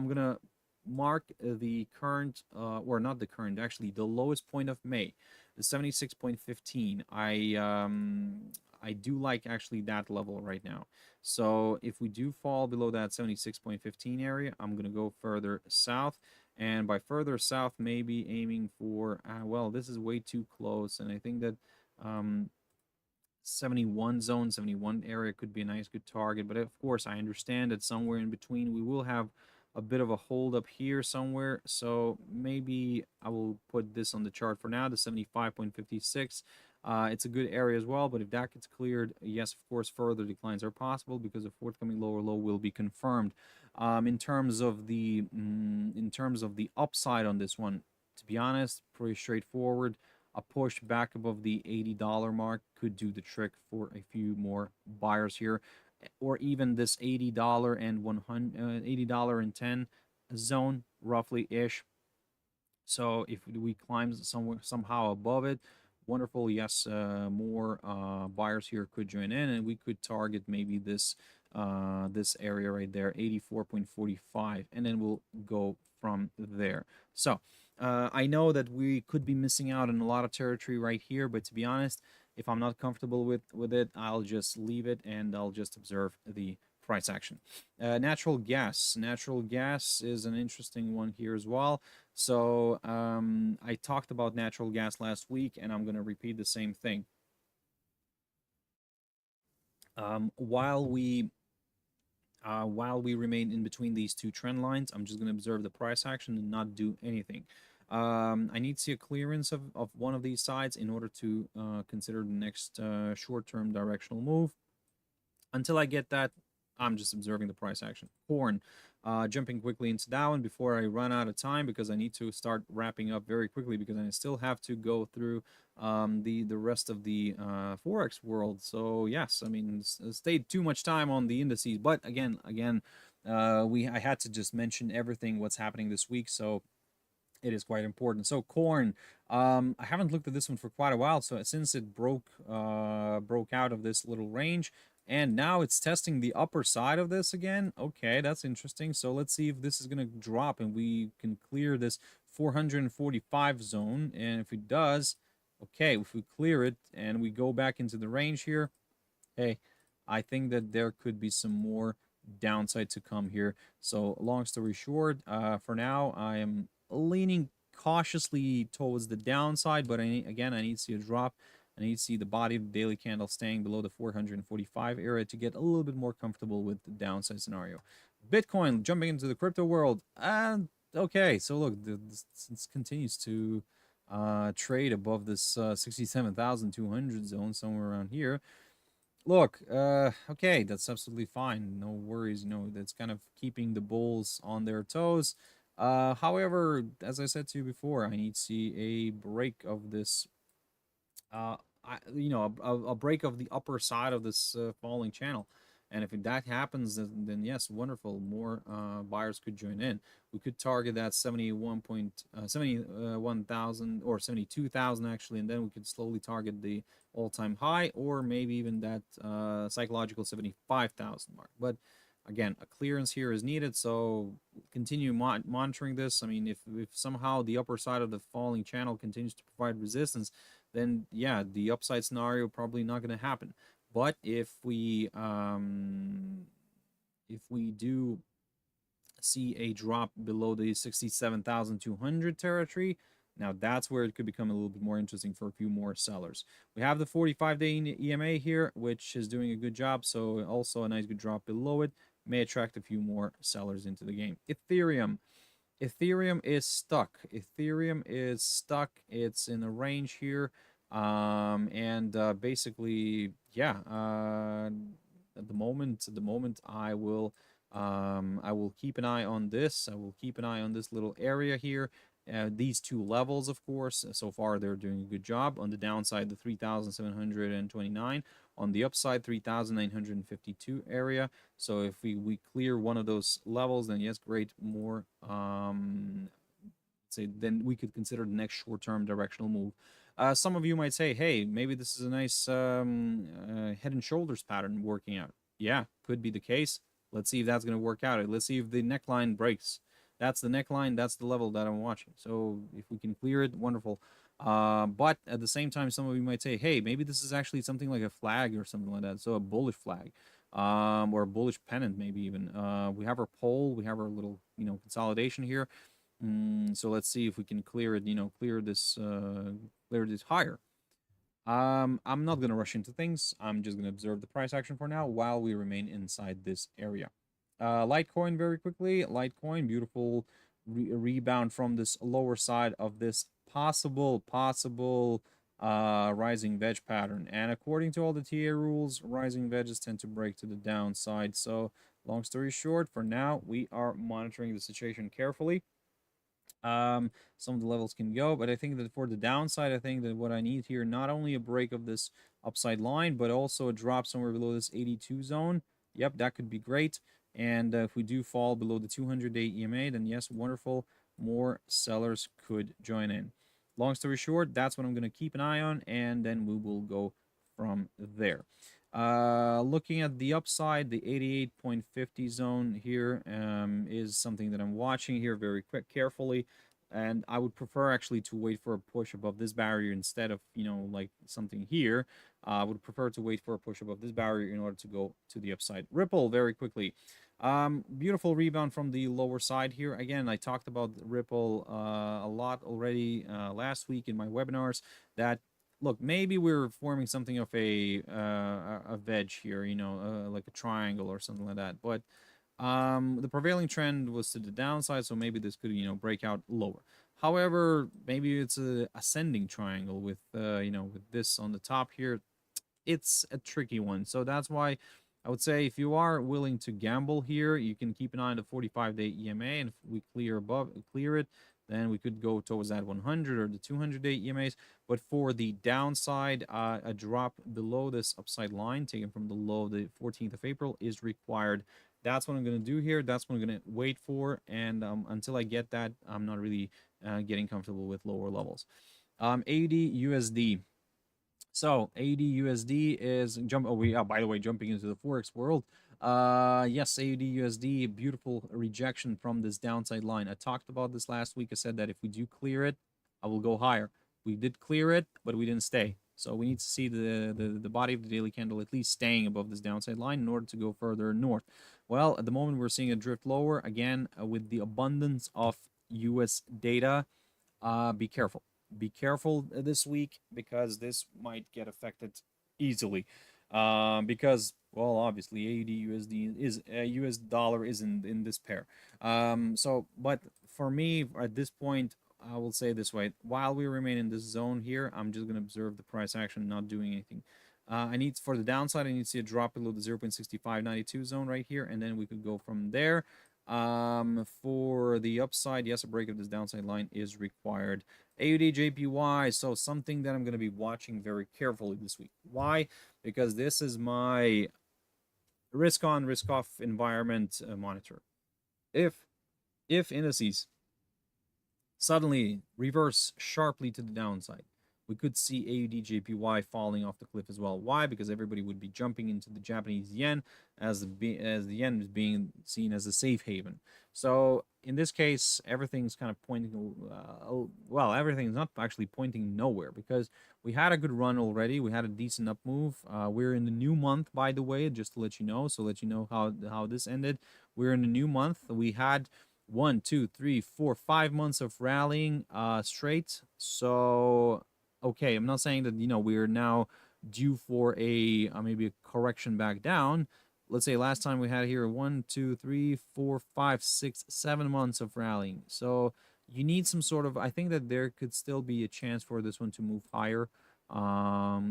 gonna mark the current, or not the current, actually the lowest point of May, the 76.15. I do like actually that level right now. So if we do fall below that 76.15 area, I'm gonna go further south. And by further south, maybe aiming for, well, this is way too close. And I think that 71 zone, 71 area could be a nice, good target. But of course, I understand that somewhere in between, we will have a bit of a hold up here somewhere. So maybe I will put this on the chart for now, the 75.56. It's a good area as well, but if that gets cleared, yes, of course, further declines are possible because a forthcoming lower low will be confirmed. In terms of the upside on this one, to be honest, pretty straightforward. A push back above the $80 mark could do the trick for a few more buyers here, or even this $80 and $80 and 10 zone, roughly ish. So if we climb somehow above it, wonderful. Yes, more buyers here could join in, and we could target maybe this area right there, 84.45, and then we'll go from there. So I know that we could be missing out on a lot of territory right here, but to be honest, if I'm not comfortable with it, I'll just leave it and I'll just observe the price action. Natural gas is an interesting one here as well. So I talked about natural gas last week, and I'm going to repeat the same thing. While we remain in between these two trend lines, I'm just going to observe the price action and not do anything. I need to see a clearance of one of these sides in order to consider the next short-term directional move. Until I get that, I'm just observing the price action. Corn, jumping quickly into that one before I run out of time, because I need to start wrapping up very quickly, because I still have to go through the rest of the Forex world. So yes, I mean, stayed too much time on the indices, but again, I had to just mention everything what's happening this week. So It is quite important. So corn, I haven't looked at this one for quite a while. So since it broke out of this little range, and now it's testing the upper side of this again. Okay, that's interesting. So let's see if this is gonna drop and we can clear this 445 zone. And if it does, okay, if we clear it and we go back into the range here, hey, I think that there could be some more downside to come here. So long story short, for now, I am leaning cautiously towards the downside, but I need to see a drop. I need to see the body of the daily candle staying below the 445 area to get a little bit more comfortable with the downside scenario. Bitcoin, jumping into the crypto world. And okay, so look, this continues to trade above this 67,200 zone, somewhere around here. Look, okay, that's absolutely fine. No worries. That's kind of keeping the bulls on their toes. However, as I said to you before, I need to see a break of this, a break of the upper side of this falling channel. And if that happens, then yes, wonderful. More buyers could join in. We could target that 71,000 or 72,000 actually, and then we could slowly target the all-time high, or maybe even that psychological 75,000 mark. But again, a clearance here is needed, so continue monitoring this. I mean, if somehow the upper side of the falling channel continues to provide resistance, then yeah, the upside scenario probably not going to happen. But if we do see a drop below the 67,200 territory, now that's where it could become a little bit more interesting for a few more sellers. We have the 45-day EMA here, which is doing a good job. So also a nice good drop below it may attract a few more sellers into the game. Ethereum is stuck. It's in a range here. Basically, yeah, at the moment I will keep an eye on this. I will keep an eye on this little area here. These two levels, of course, so far they're doing a good job. On the downside, the 3,729. On the upside, 3,952 area. So if we clear one of those levels, then yes, great. More, say, then we could consider the next short-term directional move. Some of you might say, hey, maybe this is a nice head and shoulders pattern working out. Yeah, could be the case. Let's see if that's going to work out. Let's see if the neckline breaks. That's the neckline. That's the level that I'm watching. So if we can clear it, wonderful. But at the same time, some of you might say, hey, maybe this is actually something like a flag or something like that. So a bullish flag, or a bullish pennant, maybe even. We have our pole. We have our little, consolidation here. So let's see if we can clear it, clear this higher. I'm not going to rush into things. I'm just going to observe the price action for now while we remain inside this area. Litecoin, very quickly. Litecoin, beautiful rebound from this lower side of this possible rising wedge pattern. And according to all the TA rules, rising wedges tend to break to the downside. So long story short, for now, we are monitoring the situation carefully. Some of the levels can go, but I think that for the downside, I think that what I need here, not only a break of this upside line, but also a drop somewhere below this 82 zone. Yep, that could be great. And if we do fall below the 200-day EMA, then yes, wonderful. More sellers could join in. Long story short, that's what I'm going to keep an eye on, and then we will go from there. Looking at the upside, the 88.50 zone here is something that I'm watching here very carefully, and I would prefer actually to wait for a push above this barrier instead of, like something here. I would prefer to wait for a push above this barrier in order to go to the upside. Ripple, very quickly. Beautiful rebound from the lower side here. Again, I talked about Ripple a lot already last week in my webinars, that look, maybe we're forming something of a wedge here, like a triangle or something like that. But the prevailing trend was to the downside, so maybe this could, break out lower. However, maybe it's a ascending triangle with, with this on the top here. It's a tricky one. So that's why I would say if you are willing to gamble here, you can keep an eye on the 45-day EMA, and if we clear it, then we could go towards that 100 or the 200-day EMAs. But for the downside, a drop below this upside line taken from the low, the 14th of April, is required. That's what I'm going to do here. That's what I'm going to wait for. And until I get that, I'm not really getting comfortable with lower levels. AUD USD. So AUD USD is by the way, jumping into the Forex world. Yes, AUD USD, beautiful rejection from this downside line. I talked about this last week. I said that if we do clear it, I will go higher. We did clear it, but we didn't stay. So we need to see the body of the daily candle at least staying above this downside line in order to go further north. Well, at the moment we're seeing a drift lower again with the abundance of US data. Be careful. Be careful this week because this might get affected easily. Because, well, obviously AUD USD is US dollar is in this pair. But for me at this point, I will say this way: while we remain in this zone here, I'm just going to observe the price action, not doing anything. I need for the downside, I need to see a drop below the 0.6592 zone right here, and then we could go from there. For the upside, yes, a break of this downside line is required. AUD JPY, so something that I'm going to be watching very carefully this week. Why? Because this is my risk on, risk off environment monitor. If indices suddenly reverse sharply to the downside, we could see AUD JPY falling off the cliff as well. Why? Because everybody would be jumping into the Japanese yen as the yen is being seen as a safe haven. So in this case, everything's kind of pointing, well, everything's not actually pointing nowhere because we had a good run already. We had a decent up move. We're in the new month, by the way, just to let you know. So let you know how this ended. We're in the new month. We had 1, 2, 3, 4, 5 months of rallying straight. So okay, I'm not saying that we're now due for a maybe a correction back down. Let's say last time we had here 1, 2, 3, 4, 5, 6, 7 months of rallying. So you need some sort of, I think that there could still be a chance for this one to move higher.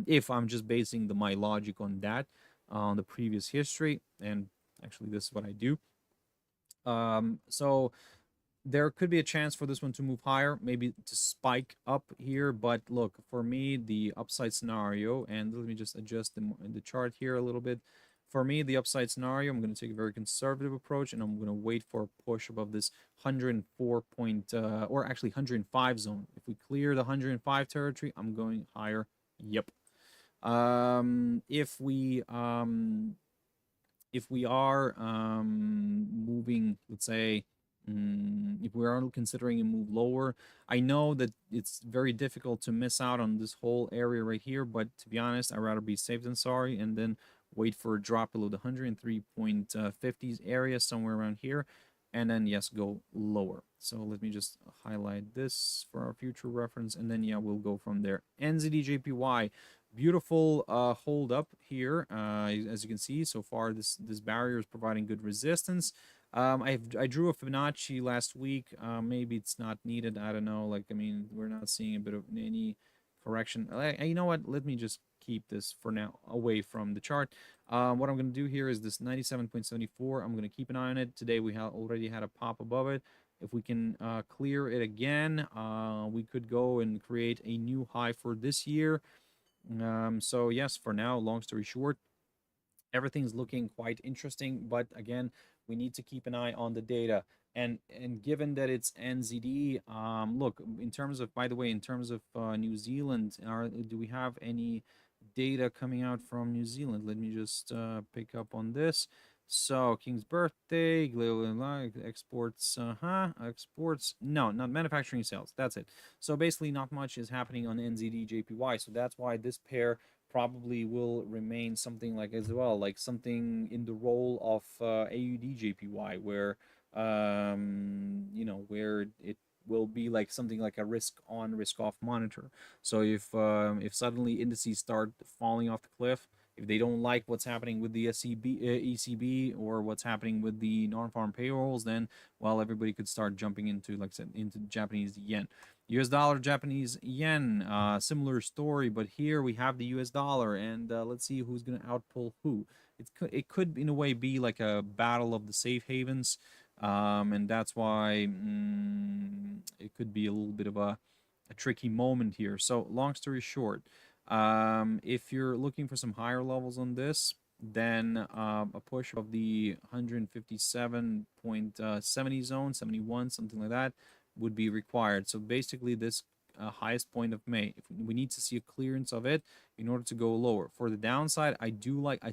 If I'm just basing my logic on that, on the previous history, and actually this is what I do. So there could be a chance for this one to move higher, maybe to spike up here. But look, for me, the upside scenario, and let me just adjust the chart here a little bit. For me, the upside scenario, I'm going to take a very conservative approach, and I'm going to wait for a push above this 104 point, or actually 105 zone. If we clear the 105 territory, I'm going higher. Yep. If we are moving, let's say, if we are considering a move lower, I know that it's very difficult to miss out on this whole area right here, but to be honest, I'd rather be safe than sorry and then wait for a drop below the 103.50s area, somewhere around here, and then yes, go lower. So let me just highlight this for our future reference, and then yeah, we'll go from there. NZD-JPY, beautiful hold up here. As you can see, so far this barrier is providing good resistance. I drew a Fibonacci last week. Maybe it's not needed. I don't know. Like, I mean, we're not seeing a bit of any correction. You know what? Let me just keep this for now away from the chart. What I'm going to do here is this 97.74. I'm going to keep an eye on it. Today we already had a pop above it. If we can clear it again, we could go and create a new high for this year. So yes, for now, long story short, everything's looking quite interesting, but again, we need to keep an eye on the data. And given that it's NZD, look, in terms of, by the way, in terms of New Zealand, do we have any data coming out from New Zealand? Let me just pick up on this. So King's birthday, exports, exports, no, not manufacturing sales. That's it. So basically not much is happening on NZD JPY. So that's why this pair probably will remain something like as well, like something in the role of AUD JPY, where where it will be like something like a risk on, risk off monitor. So if suddenly indices start falling off the cliff, if they don't like what's happening with the ECB or what's happening with the non-farm payrolls, then well, everybody could start jumping into, like I said, into Japanese yen. US dollar, Japanese yen, similar story, but here we have the US dollar, and let's see who's going to outpull who. It could in a way be like a battle of the safe havens, and that's why it could be a little bit of a tricky moment here. So long story short, if you're looking for some higher levels on this, then a push of the 157.70 zone, 71, something like that, would be required. So basically, this highest point of May, if we need to see a clearance of it in order to go lower. For the downside, I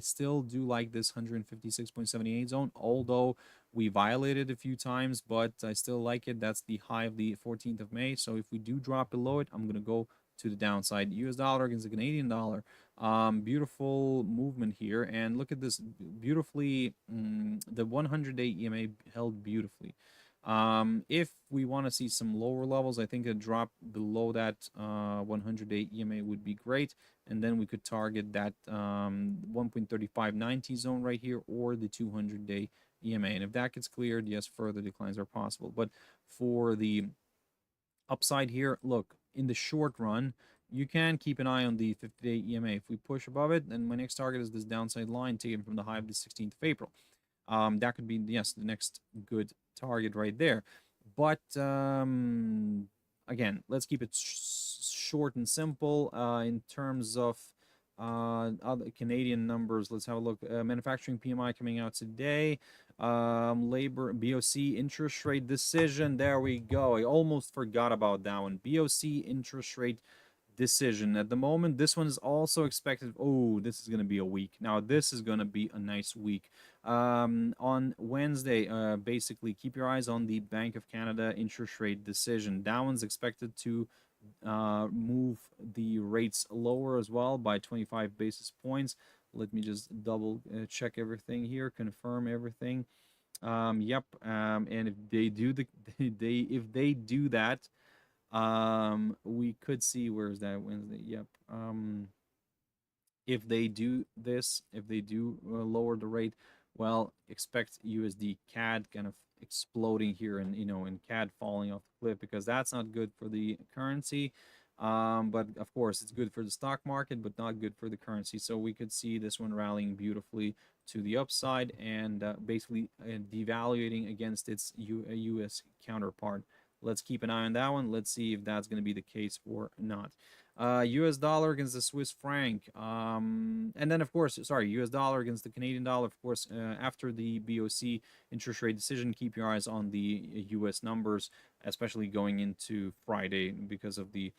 still do like this 156.78 zone, although we violated a few times, but I still like it. That's the high of the 14th of May. So if we do drop below it, I'm gonna go to the downside. US dollar against the Canadian dollar. Beautiful movement here, and look at this beautifully. The 100-day EMA held beautifully. If we want to see some lower levels, I think a drop below that 100-day EMA would be great, and then we could target that 1.3590 zone right here, or the 200-day EMA. And if that gets cleared, yes, further declines are possible. But for the upside here, look, in the short run, you can keep an eye on the 50-day EMA. If we push above it, then my next target is this downside line taken from the high of the 16th of April. That could be, yes, the next good target right there. But again, let's keep it short and simple. In terms of other Canadian numbers, let's have a look. Manufacturing PMI coming out today. Labor BOC interest rate decision. There we go. I almost forgot about that one. BOC interest rate decision. At the moment, this one is also expected. Oh, this is going to be a week. Now, this is going to be a nice week. On Wednesday, basically, keep your eyes on the Bank of Canada interest rate decision. That one's expected to move the rates lower as well by 25 basis points. Let me just double check everything here, confirm everything. Yep. And if they do if they do that, we could see, where is that Wednesday? Yep. If they do this, if they do lower the rate, well, expect USD CAD kind of exploding here, and and CAD falling off the cliff, because that's not good for the currency. But of course, it's good for the stock market, but not good for the currency. So we could see this one rallying beautifully to the upside, and basically devaluating against its US counterpart. Let's keep an eye on that one. Let's see if that's going to be the case or not. US dollar against the Swiss franc. And then, of course, sorry, US dollar against the Canadian dollar. Of course, after the BOC interest rate decision, keep your eyes on the US numbers, especially going into Friday, because of the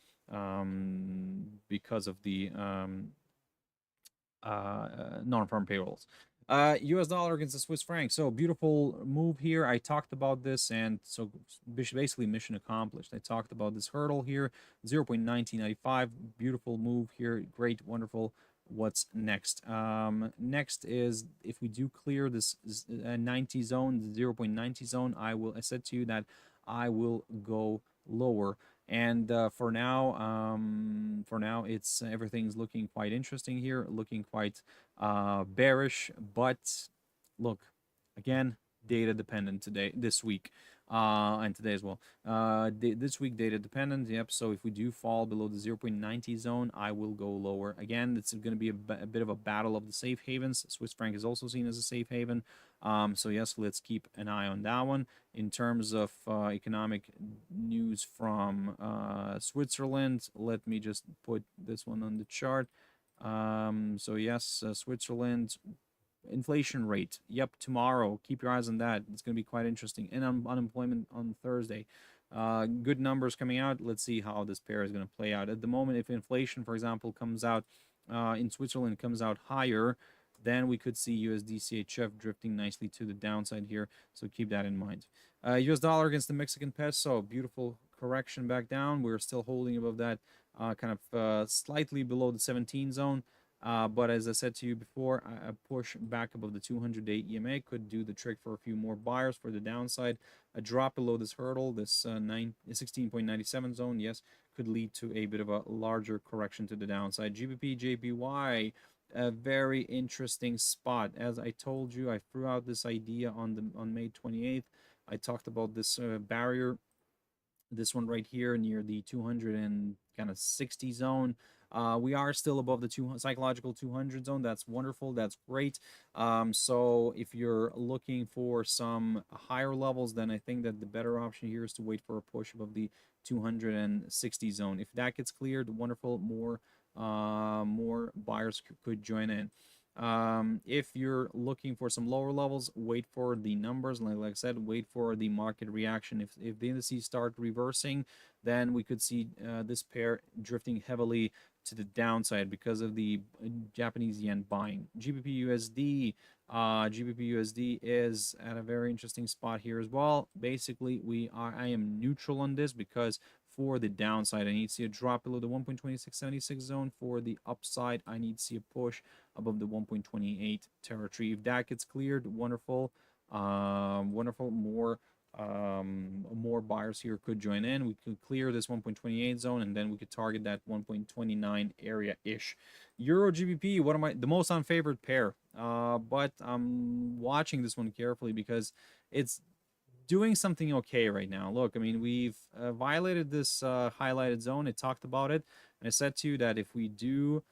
non-farm payrolls. US dollar against the Swiss franc. So beautiful move here. I talked about this, and so basically mission accomplished. I talked about this hurdle here, 0.1995. Beautiful move here. Great, wonderful. What's next? Next is, if we do clear this 90 zone, the 0.90 zone, I said to you that I will go lower. And for now, it's everything's looking quite interesting here, looking quite bearish. But look, again, data dependent this week, and today as well. This week data dependent. Yep. So if we do fall below the 0.90 zone, I will go lower. Again, it's going to be a bit of a battle of the safe havens. Swiss franc is also seen as a safe haven. So yes, let's keep an eye on that one. In terms of economic news from Switzerland, let me just put this one on the chart. So yes, Switzerland inflation rate. Yep, tomorrow. Keep your eyes on that. It's going to be quite interesting. And unemployment on Thursday. Good numbers coming out. Let's see how this pair is going to play out. At the moment, if inflation, for example, comes out in Switzerland, comes out higher, then we could see USD CHF drifting nicely to the downside here. So keep that in mind. US dollar against the Mexican peso. Beautiful correction back down. We're still holding above that, kind of slightly below the 17 zone. But as I said to you before, a push back above the 200-day EMA could do the trick for a few more buyers for the downside. A drop below this hurdle, this 16.97 zone, yes, could lead to a bit of a larger correction to the downside. GBP, JPY, a very interesting spot. As I told you, I threw out this idea on May 28th. I talked about this barrier, this one right here near the 260 zone. We are still above the psychological 200 zone. That's wonderful. That's great. So if you're looking for some higher levels, then I think that the better option here is to wait for a push above the 260 zone. If that gets cleared, wonderful. More buyers could join in. If you're looking for some lower levels, wait for the numbers. Like I said, wait for the market reaction. If the indices start reversing, then we could see this pair drifting heavily to the downside because of the Japanese yen buying. GBP USD is at a very interesting spot here as well. Basically, I am neutral on this because for the downside, I need to see a drop below the 1.2676 zone. For the upside, I need to see a push above the 1.28 territory. If that gets cleared, wonderful. Wonderful. More buyers here could join in. We could clear this 1.28 zone, and then we could target that 1.29 area ish. Euro GBP, what am I the most unfavored pair? But I'm watching this one carefully because it's doing something okay right now. Look, I mean, we've violated this highlighted zone. It talked about it, and I said to you that if we do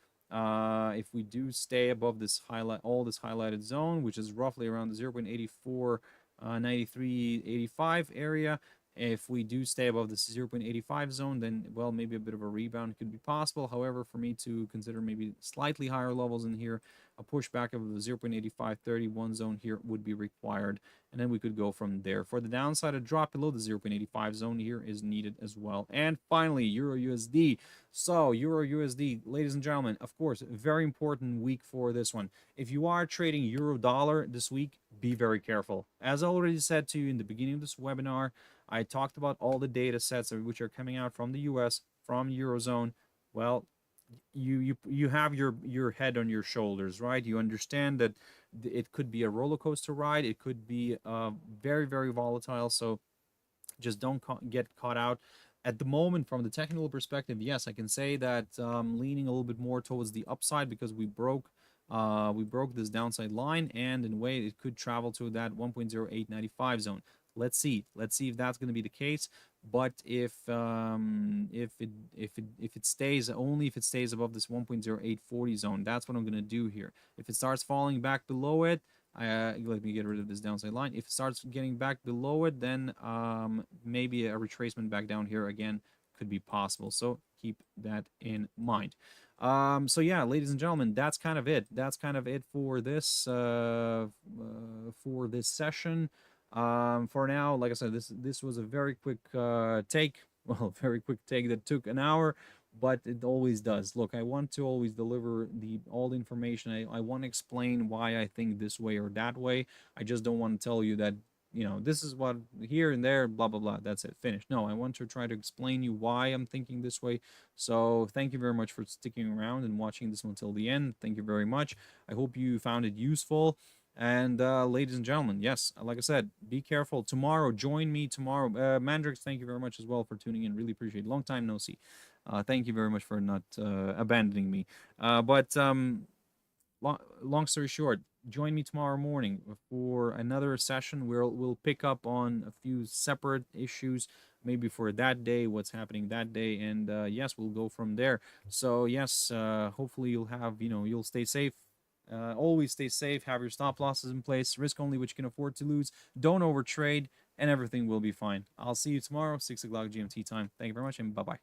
stay above this highlighted zone, which is roughly around the 0.84 93.85 area, if we do stay above the 0.85 zone, then, well, maybe a bit of a rebound could be possible. However, for me to consider maybe slightly higher levels in here, a pushback of the 0.8531 zone here would be required, and then we could go from there. For the downside, a drop below the 0.85 zone here is needed as well. And finally, Euro USD. So, Euro USD, ladies and gentlemen, of course, very important week for this one. If you are trading Euro dollar this week, be very careful. As I already said to you in the beginning of this webinar, I talked about all the data sets which are coming out from the US, from Eurozone. Well, you have your head on your shoulders, right? You understand that it could be a roller coaster ride. It could be very, very volatile. So just don't get caught out. At the moment, from the technical perspective, yes, I can say that leaning a little bit more towards the upside because we broke this downside line, and in a way it could travel to that 1.0895 zone. Let's see if that's going to be the case. But if it stays above this 1.0840 zone, that's what I'm going to do here. If it starts falling back below it, let me get rid of this downside line. If it starts getting back below it, then maybe a retracement back down here again could be possible. So keep that in mind. So yeah, ladies and gentlemen, that's kind of it. That's kind of it for this session. For now, like I said, this was a very quick take. Well, very quick take that took an hour, but it always does. Look, I want to always deliver all the information. I want to explain why I think this way or that way. I just don't want to tell you that, you know, this is what here and there, blah, blah, blah. That's it. Finished. No, I want to try to explain you why I'm thinking this way. So thank you very much for sticking around and watching this one until the end. Thank you very much. I hope you found it useful. And ladies and gentlemen, yes, like I said, be careful. Tomorrow, join me tomorrow. Mandrix, thank you very much as well for tuning in. Really appreciate it. Long time no see. Thank you very much for not abandoning me. Long story short, join me tomorrow morning for another session where we'll pick up on a few separate issues, maybe for that day, what's happening that day, and yes, we'll go from there. So yes, hopefully you'll stay safe. Always stay safe, have your stop losses in place, risk only which you can afford to lose, don't overtrade, and everything will be fine. I'll see you tomorrow, 6 o'clock GMT time. Thank you very much, and bye-bye.